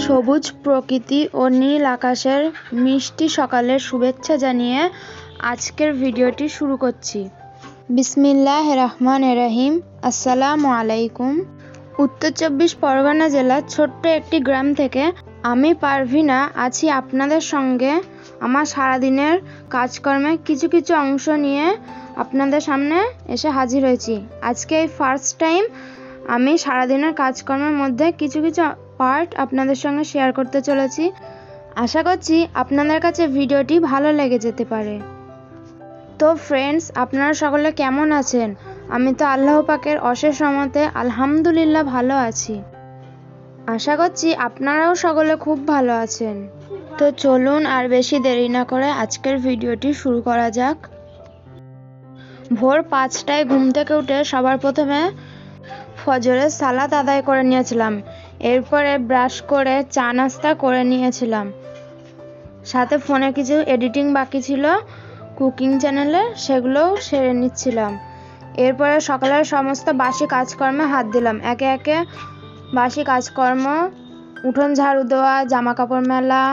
সবুজ প্রকৃতি ও নীল আকাশের মিষ্টি সকালের শুভেচ্ছা জানিয়ে আজকের ভিডিওটি শুরু করছি। বিসমিল্লাহির রহমানির রহিম। আসসালামু আলাইকুম। উত্তর 24 পরগনা জেলার ছোট্ট একটি গ্রাম থেকে আমি পারভিনা আছি আপনাদের সঙ্গে আমার সারাদিনের কাজকর্মে কিছু কিছু অংশ নিয়ে আপনাদের সামনে এসে হাজির হয়েছি। আজকে এই ফার্স্ট টাইম আমি সারাদিনের কাজকর্মের মধ্যে কিছু কিছু পার্ট আপনাদের সঙ্গে শেয়ার করতে চলেছি। আশা করছি আপনাদের কাছে ভিডিওটি ভালো লেগে যেতে পারে। তো ফ্রেন্ডস, আপনারা সকলে কেমন আছেন? আমি তো আল্লাহ পাকের অশেষ রহমতে আলহামদুলিল্লাহ ভালো আছি। আশা করছি আপনারাও সকলে খুব ভালো আছেন। তো চলুন আর বেশি দেরি না করে আজকের ভিডিওটি শুরু করা যাক। ভোর 5টায় ঘুম থেকে উঠে সবার প্রথমে ফজরের সালাত আদায় করে নিয়েছিলাম। এরপরে ব্রাশ করে চা নাস্তা করে নিয়েছিলাম। সাথে ফোনে কিছু এডিটিং বাকি ছিল কুকিং চ্যানেলে, সেগুলোও সেরে নিচ্ছিলাম। এরপরে সকালের সমস্ত বাসি কাজকর্মে হাত দিলাম। একে একে বাসি কাজকর্ম, উঠোন ঝাড়ু দেওয়া, জামা কাপড় মেলা,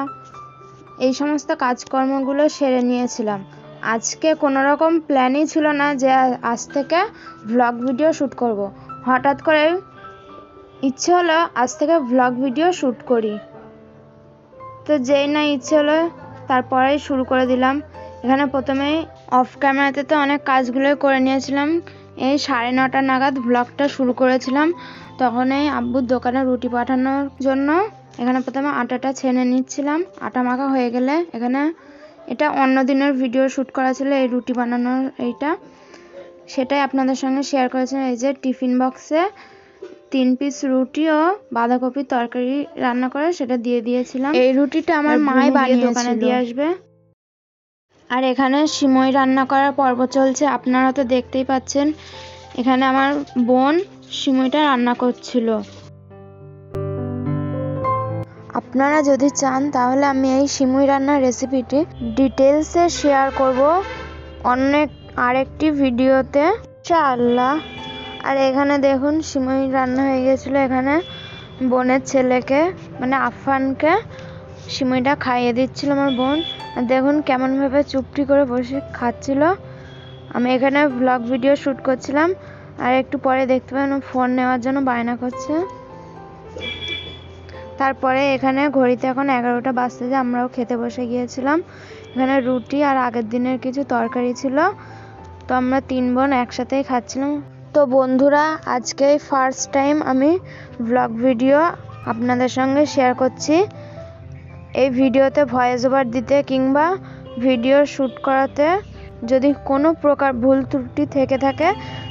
এই সমস্ত কাজকর্মগুলো সেরে নিয়েছিলাম। আজকে কোনো রকম প্ল্যানই ছিল না যে আজ থেকে ভ্লগ ভিডিও শ্যুট করব। হঠাৎ করে ইচ্ছে হলো আজ থেকে ভ্লগ ভিডিও শ্যুট করি। তো যেই না ইচ্ছে হলো তারপরেই শুরু করে দিলাম। এখানে প্রথমেই অফ ক্যামেরাতে তো অনেক কাজগুলোই করে নিয়েছিলাম। এই 9:30 নাগাদ ভ্লগটা শুরু করেছিলাম। তখনই আব্বুর দোকানে রুটি পাঠানোর জন্য এখানে প্রথমে আটাটা ছেনে নিচ্ছিলাম। আটা মাখা হয়ে গেলে এখানে এটা অন্য দিনের ভিডিও শ্যুট করা ছিল, এই রুটি বানানোর এইটা, সেটাই আপনাদের সঙ্গে শেয়ার করেছিলাম। এই যে টিফিন বক্সে 3 পিস রুটি ও বাঁধাকপির তরকারি রান্না করে সেটা দিয়ে দিয়েছিলাম। এই রুটিটা আমার মাই বানিয়ে দোকানে দিয়ে আসবে। আর এখানে সিমই রান্না করার পর্ব চলছে, আপনারা তো দেখতেই পাচ্ছেন। এখানে আমার বোন সিমইটা রান্না করছিল। আপনারা যদি চান তাহলে আমি এই সিমই রান্নার রেসিপিটি ডিটেলসে শেয়ার করব অনেক আরেকটি ভিডিওতে ইনশাআল্লাহ। আর এখানে দেখুন সিমই রান্না হয়ে গেছিলো। এখানে বোনের ছেলেকে মানে আফফানকে সিমইটা খাইয়ে দিচ্ছিল আমার বোন। আর দেখুন কেমনভাবে চুপটি করে বসে খাচ্ছিল। আমি এখানে ভ্লগ ভিডিও শ্যুট করছিলাম। আর একটু পরে দেখতে পাবেন ফোন নেওয়ার জন্য বায়না করছে। তারপরে এখানে ঘড়িতে এখন 11টা বাজতে যে আমরাও খেতে বসে গিয়েছিলাম। এখানে রুটি আর আগের দিনের কিছু তরকারি ছিল, তো আমরা 3 বোন একসাথেই খাচ্ছিলাম। তো বন্ধুরা, আজকে ফার্স্ট টাইম আমি ভ্লগ ভিডিও আপনাদের সঙ্গে শেয়ার করছি। এই ভিডিওতে ভয়েস ওভার দিতে কিংবা ভিডিও শ্যুট করাতে যদি কোনো প্রকার ভুল ত্রুটি থেকে থাকে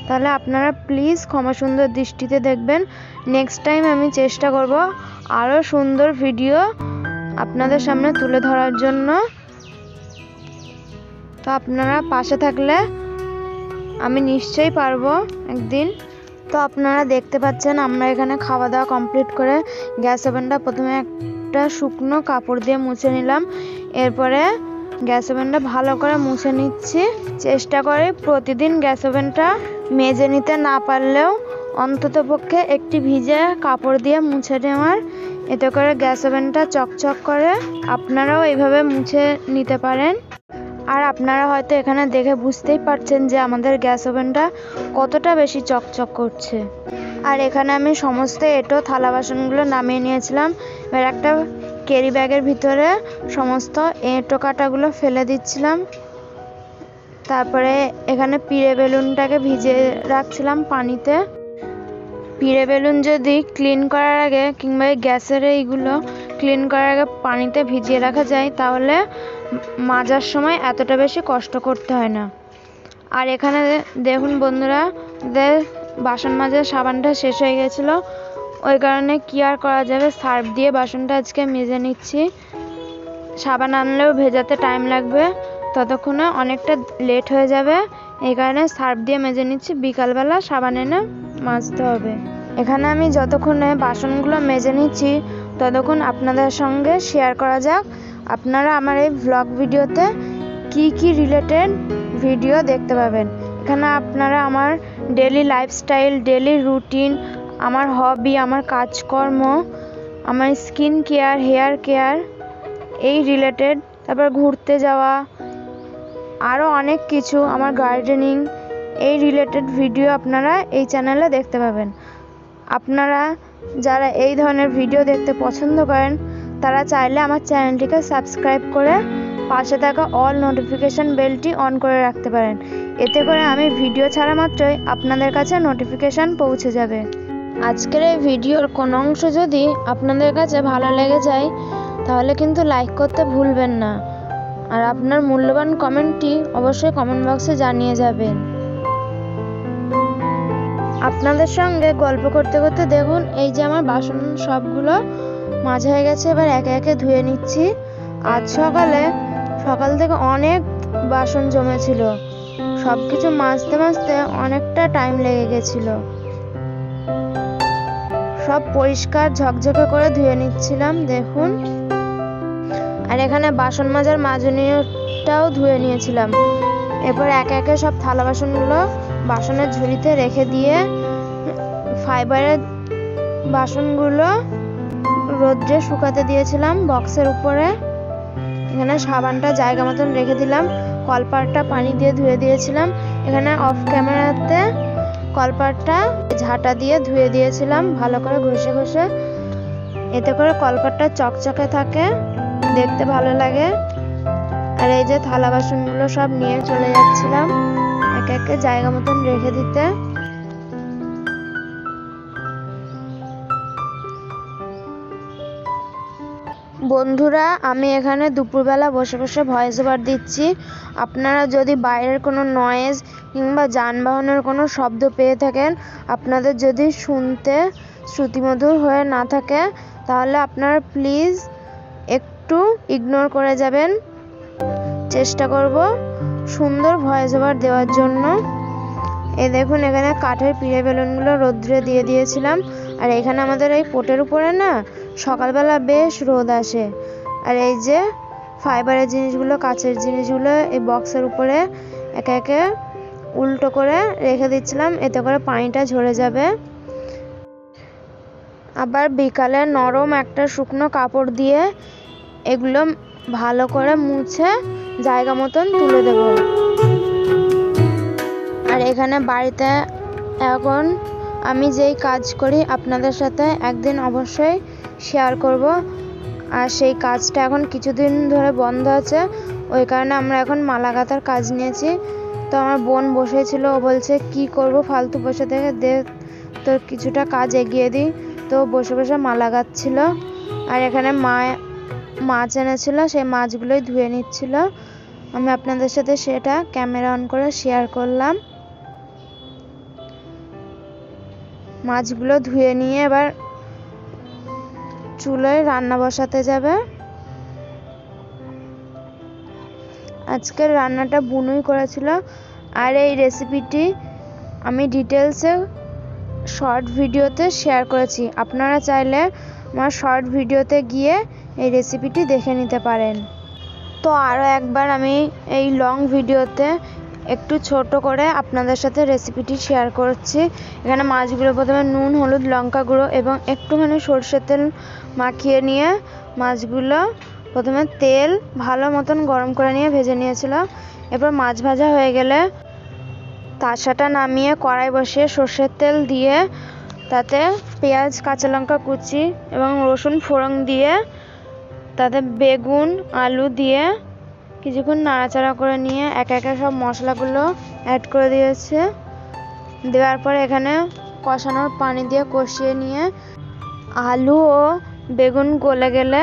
তাহলে আপনারা প্লিজ ক্ষমা সুন্দর দৃষ্টিতে দেখবেন। নেক্সট টাইম আমি চেষ্টা করব আরও সুন্দর ভিডিও আপনাদের সামনে তুলে ধরার জন্য। তো আপনারা পাশে থাকলে আমি নিশ্চয়ই পারবো একদিন। তো আপনারা দেখতে পাচ্ছেন আমরা এখানে খাওয়া দাওয়া কমপ্লিট করে গ্যাস ওভেনটা প্রথমে একটা শুকনো কাপড় দিয়ে মুছে নিলাম। এরপরে গ্যাস ওভেনটা ভালো করে মুছে নিচ্ছি। চেষ্টা করি প্রতিদিন গ্যাস ওভেনটা মেজে নিতে না পারলেও অন্ততপক্ষে একটি ভিজে কাপড় দিয়ে মুছে নেওয়ার, এতে করে গ্যাস ওভেনটা চকচক করে। আপনারাও এইভাবে মুছে নিতে পারেন। আর আপনারা হয়তো এখানে দেখে বুঝতেই পারছেন যে আমাদের গ্যাস ওভেনটা কতটা বেশি চকচক করছে। আর এখানে আমি সমস্ত এঁটো থালা বাসনগুলো নামিয়ে নিয়েছিলাম। এবার একটা ক্যারি ব্যাগের ভিতরে সমস্ত এঁটো কাটাগুলো ফেলে দিচ্ছিলাম। তারপরে এখানে পিড়ে বেলুনটাকে ভিজিয়ে রাখছিলাম পানিতে। পিড়ে বেলুন যদি ক্লিন করার আগে কিংবা গ্যাসের এইগুলো ক্লিন করার আগে পানিতে ভিজিয়ে রাখা যায় তাহলে মাজার সময় এতটা বেশি কষ্ট করতে হয় না। আর এখানে দেখুন বন্ধুরা, বাসন মাজার সাবানটা শেষ হয়ে গেছিলো, ওই কারণে কি আর করা যাবে, সার্ফ দিয়ে বাসনটা আজকে মেজে নিচ্ছি। সাবান আনলেও ভেজাতে টাইম লাগবে, ততক্ষণে অনেকটা লেট হয়ে যাবে। এই কারণে সার্ফ দিয়ে মেজে নিচ্ছি, বিকালবেলা সাবান এনে মাজতে হবে। এখানে আমি যতক্ষণে বাসনগুলো মেজে নিচ্ছি ততক্ষণ আপনাদের সঙ্গে শেয়ার করা যাক আপনারা আমার এই ভ্লগ ভিডিওতে কি কি রিলেটেড ভিডিও দেখতে পাবেন। এখানে আপনারা আমার ডেলি লাইফস্টাইল, ডেলি রুটিন, আমার হবি, আমার কাজকর্ম, আমার স্কিন কেয়ার, হেয়ার কেয়ার এই রিলেটেড, তারপর ঘুরতে যাওয়া, আরও অনেক কিছু, আমার গার্ডেনিং এই রিলেটেড ভিডিও আপনারা এই চ্যানেলে দেখতে পাবেন। আপনারা যারা এই ধরনের ভিডিও দেখতে পছন্দ করেন তারা চাইলে আমার চ্যানেলটিকে সাবস্ক্রাইব করে পাশে থাকা অল নোটিফিকেশান বেলটি অন করে রাখতে পারেন। এতে করে আমি ভিডিও ছাড়া মাত্রই আপনাদের কাছে নোটিফিকেশান পৌঁছে যাবে। আজকের এই ভিডিওর কোনো অংশ যদি আপনাদের কাছে ভালো লেগে যায় তাহলে কিন্তু লাইক করতে ভুলবেন না, আর আপনার মূল্যবান কমেন্টটি অবশ্যই কমেন্ট বক্সে জানিয়ে যাবেন। আপনাদের সঙ্গে গল্প করতে করতে দেখুন এই যে আমার বাসন সবগুলো মাজা হয়ে গেছে। এবার একে একে ধুয়ে নিচ্ছি। আজ সকাল থেকে অনেক বাসন জমেছিল, সব কিছু মাজতে মাজতে অনেকটা টাইম লেগে গেছিল। সব পরিষ্কার ঝকঝকে করে ধুয়ে নিচ্ছিলাম দেখুন। আর এখানে বাসন মাজার মাজনীয়টাও ধুয়ে নিয়েছিলাম। এরপর একে একে সব থালা বাসনগুলো বাসনের ঝুড়িতে রেখে দিয়ে ফাইবারের বাসনগুলো রোদ্রে শুকাতে দিয়েছিলাম বক্সের উপরে। এখানে সাবানটা জায়গা মতন রেখে দিলাম, কলপাটটা পানি দিয়ে ধুয়ে দিয়েছিলাম। এখানে অফ ক্যামেরাতে কলপাটটা ঝাঁটা দিয়ে ধুয়ে দিয়েছিলাম ভালো করে ঘষে ঘষে, এতে করে কলপাটটা চকচকে থাকে, দেখতে ভালো লাগে। আর এই যে থালা বাসনগুলো সব নিয়ে চলে যাচ্ছিলাম একে একে জায়গা মতন রেখে দিতে। বন্ধুরা, আমি এখানে দুপুরবেলা বসে বসে ভয়েস ওভার দিচ্ছি। আপনারা যদি বাইরের কোনো নয়েজ কিংবা যানবাহনের কোনো শব্দ পেয়ে থাকেন, আপনাদের যদি শুনতে শ্রুতিমধুর হয়ে না থাকে তাহলে আপনারা প্লিজ একটু ইগনোর করে যাবেন। চেষ্টা করব সুন্দর ভয়েস ওভার দেওয়ার জন্য। এই দেখুন এখানে কাঠের পিড়ে বেলুনগুলো রোদ্রে দিয়ে দিয়েছিলাম। আর এখানে আমাদের এই পোটের উপরে না সকালবেলা বেশ রোদ আসে। আর এই যে ফাইবারের জিনিসগুলো, কাচের জিনিসগুলো এই বক্সের উপরে একে একে উল্টো করে রেখে দিচ্ছিলাম, এতে করে পানিটা ঝরে যাবে। আবার বিকালে নরম একটা শুকনো কাপড় দিয়ে এগুলো ভালো করে মুছে জায়গা মতন তুলে দেব। আর এখানে বাড়িতে এখন আমি যেই কাজ করি আপনাদের সাথে একদিন অবশ্যই শেয়ার করব। আর সেই কাজটা এখন কিছুদিন ধরে বন্ধ আছে, ওই কারণে আমরা এখন মালা গাঁথার কাজ নিয়েছি। তো আমার বোন বসেছিল, ও বলছে কি করব ফালতু বসে থেকে, দে তোর কিছুটা কাজ এগিয়ে দিই। তো বসে বসে মালা গাঁথছিল। আর এখানে মাছ এনেছিল, সেই মাছগুলোই ধুয়ে নিচ্ছিল। আমি আপনাদের সাথে সেটা ক্যামেরা অন করে শেয়ার করলাম। মাছগুলো ধুয়ে নিয়ে এবার চুলোয় রান্না বসাতে যাবে। আজকের রান্নাটা বুনুই করেছিল। আর এই রেসিপিটি আমি ডিটেলসে শর্ট ভিডিওতে শেয়ার করেছি, আপনারা চাইলে আমার শর্ট ভিডিওতে গিয়ে এই রেসিপিটি দেখে নিতে পারেন। তো আরও একবার আমি এই লং ভিডিওতে একটু ছোট করে আপনাদের সাথে রেসিপিটি শেয়ার করছি। এখানে মাছগুলো প্রথমে নুন, হলুদ, লঙ্কা গুঁড়ো এবং একটুখানি সরষের তেল মাখিয়ে নিয়ে মাছগুলো প্রথমে তেল ভালো মতন গরম করে নিয়ে ভেজে নিয়েছিল। এরপর মাছ ভাজা হয়ে গেলে তাসাটা নামিয়ে কড়াই বসিয়ে সরষের তেল দিয়ে তাতে পেঁয়াজ, কাঁচা লঙ্কা কুচি এবং রসুন ফোড়ন দিয়ে তাতে বেগুন, আলু দিয়ে কিছুক্ষণ নাড়াচাড়া করে নিয়ে একে একে সব মশলাগুলো অ্যাড করে দিয়েছে। দেওয়ার পর এখানে কষানোর পানি দিয়ে কষিয়ে নিয়ে আলু ও বেগুন গলে গেলে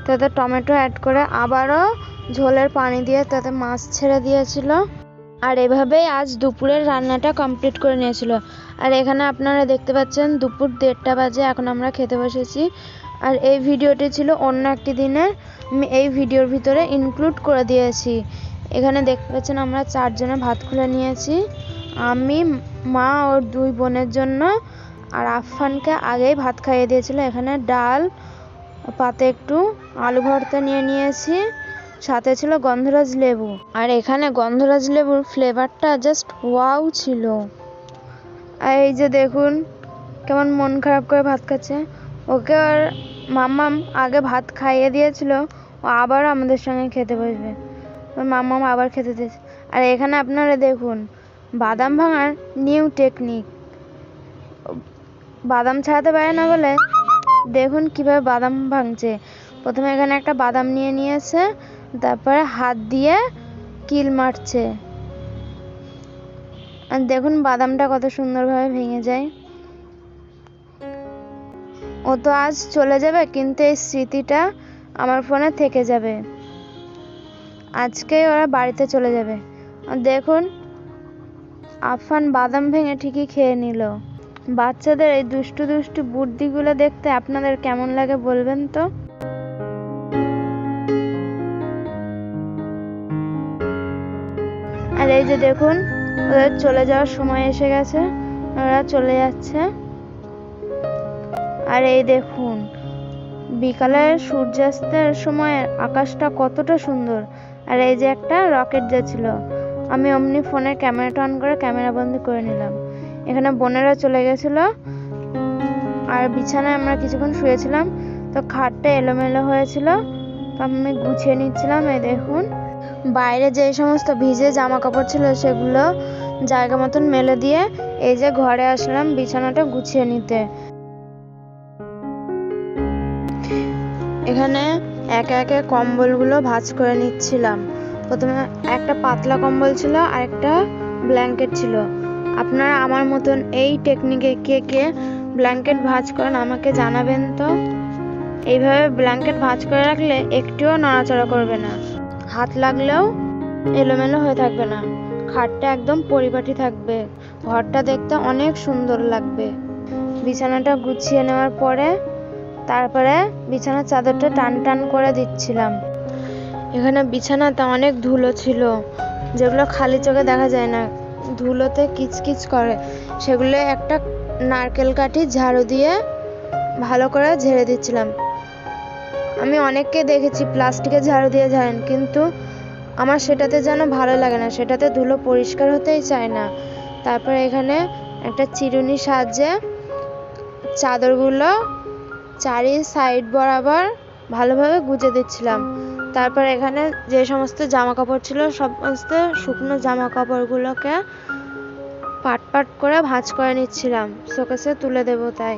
তাতে টমেটো অ্যাড করে আবারও ঝোলের পানি দিয়ে তাতে মাছ ছেড়ে দিয়েছিল। আর এভাবেই আজ দুপুরের রান্নাটা কমপ্লিট করে নিয়েছিল। আর এখানে আপনারা দেখতে পাচ্ছেন দুপুর 1:30 বাজে, এখন আমরা খেতে বসেছি। আর এই ভিডিওটি ছিল অন্য একটি দিনের, আমি এই ভিডিওর ভিতরে ইনক্লুড করে দিয়েছি। এখানে দেখতে পাচ্ছেন আমরা 4 জনে ভাত খুলে নিয়েছি, আমি, মা ওর 2 বোনের জন্য, আর আফফানকে আগেই ভাত খাইয়ে দিয়েছিল। এখানে ডাল, পাতে একটু আলু ভর্তা নিয়ে নিয়েছি, সাথে ছিল গন্ধরাজ লেবু। আর এখানে গন্ধরাজ লেবুর ফ্লেভারটা জাস্ট ওয়াও ছিল। আর এই যে দেখুন কেমন মন খারাপ করে ভাত খাচ্ছে। ওকে আর মাম্মাম আগে ভাত খাইয়ে দিয়েছিল, ও আবার আমাদের সঙ্গে খেতে বসবে। মাম্মাম আবার খেতে দিয়েছে। আর এখানে আপনারা দেখুন বাদাম ভাঙার নিউ টেকনিক। বাদাম ছাড়াতে পারে না বলে দেখুন কিভাবে বাদাম ভাঙছে। প্রথমে এখানে একটা বাদাম নিয়ে নিয়েছে, তারপরে হাত দিয়ে কিল মারছে। আর দেখুন বাদামটা কত সুন্দরভাবে ভেঙে যায়। ও তো আজ চলে যাবে, কিন্তু এই স্মৃতিটা আমার ফোনে থেকে যাবে। আজকেই ওরা বাড়িতে চলে যাবে। আর দেখুন আফফান বাদাম ভেঙে ঠিকই খেয়ে নিল। বাচ্চাদের এই দুষ্টু দুষ্টু বুদ্ধিগুলো দেখতে আপনাদের কেমন লাগে বলবেন তো। আর এই যে দেখুন ওদের চলে যাওয়ার সময় এসে গেছে, ওরা চলে যাচ্ছে। আর এই দেখুন বিকালের সূর্যাস্তের সময় আকাশটা কতটা সুন্দর। আর এই যে একটা রকেট যাচ্ছিল, আমি অমনি ফোনের ক্যামেরাটা অন করে ক্যামেরা বন্দি করে নিলাম। এখানে বোনেরা চলে গেছিল, আর বিছানায় আমরা কিছুক্ষণ শুয়েছিলাম, তো খাটটা এলোমেলো হয়েছিল, তো আমি গুছিয়ে নিচ্ছিলাম। এই দেখুন বাইরে যে সমস্ত ভিজে জামা কাপড় ছিল সেগুলো জায়গা মতন মেলে দিয়ে এই যে ঘরে আসলাম বিছানাটা গুছিয়ে নিতে। এখানে একে একে কম্বলগুলো ভাঁজ করে নিচ্ছিলাম। প্রথমে একটা পাতলা কম্বল ছিল আর একটা ব্ল্যাঙ্কেট ছিল। আপনারা আমার মতন এই টেকনিকে কে কে ব্ল্যাঙ্কেট ভাঁজ করেন আমাকে জানাবেন তো। এইভাবে ব্ল্যাঙ্কেট ভাঁজ করে রাখলে একটুও নড়াচড়া করবে না, হাত লাগলেও এলোমেলো হয়ে থাকবে না, খাটটা একদম পরিপাটি থাকবে, ঘরটা দেখতে অনেক সুন্দর লাগবে। বিছানাটা গুছিয়ে নেওয়ার পরে তারপরে বিছানার চাদরটা টান টান করে দিচ্ছিলাম। এখানে বিছানাতে অনেক ধুলো ছিল, যেগুলো খালি চোখে দেখা যায় না, ধুলোতে কিচকিচ করে। সেগুলো একটা নারকেল কাঠি ঝাড়ু দিয়ে ভালো করে ঝেড়ে দিচ্ছিলাম। আমি অনেককে দেখেছি প্লাস্টিকের ঝাড়ু দিয়ে ঝাড়েন, কিন্তু আমার সেটাতে যেন ভালো লাগে না, সেটাতে ধুলো পরিষ্কার হতেই চায় না। তারপরে এখানে একটা চিরুনির সাহায্যে চাদরগুলো চারি সাইড বরাবর ভালোভাবে গুজে দিচ্ছিলাম। তারপর এখানে যে সমস্ত জামা কাপড় ছিল সমস্ত শুকনো জামা কাপড়গুলোকে পাট পাট করে ভাঁজ করে নিচ্ছিলাম, শোকেসে তুলে দেব তাই।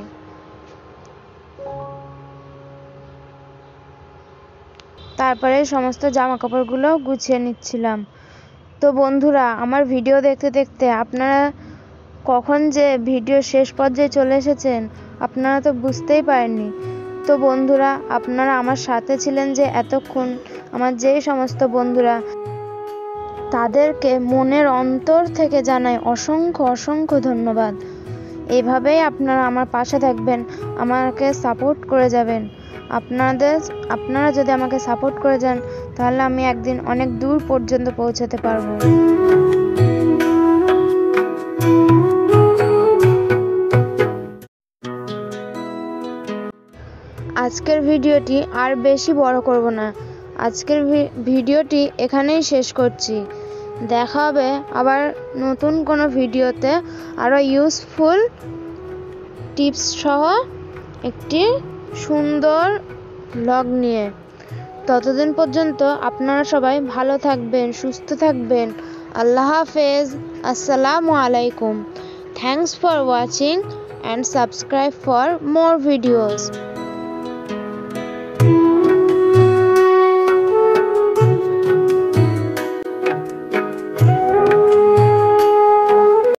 তারপরে সমস্ত জামা কাপড়গুলো গুছিয়ে নিচ্ছিলাম। তো বন্ধুরা আমার ভিডিও দেখতে দেখতে আপনারা কখন যে ভিডিও শেষ পর্যায়ে চলে এসেছেন আপনারা তো বুঝতেই পারেননি। তো বন্ধুরা আপনারা আমার সাথে ছিলেন যে এতক্ষণ, আমার যেই সমস্ত বন্ধুরা, তাদেরকে মনের অন্তর থেকে জানাই অসংখ্য অসংখ্য ধন্যবাদ। এইভাবেই আপনারা আমার পাশে থাকবেন, আমাকে সাপোর্ট করে যাবেন। আপনারা যদি আমাকে সাপোর্ট করে যান তাহলে আমি একদিন অনেক দূর পর্যন্ত পৌঁছাতে পারবো। আজকের ভিডিওটি আর বেশি বড় করব না, আজকের ভিডিওটি এখানেই শেষ করছি। দেখা হবে আবার নতুন কোনো ভিডিওতে আরও ইউজফুল টিপস সহ একটি সুন্দর ব্লগ নিয়ে। ততদিন পর্যন্ত আপনারা সবাই ভালো থাকবেন, সুস্থ থাকবেন। আল্লাহ হাফেজ, আসসালামু আলাইকুম। Thanks for watching and subscribe for more videos.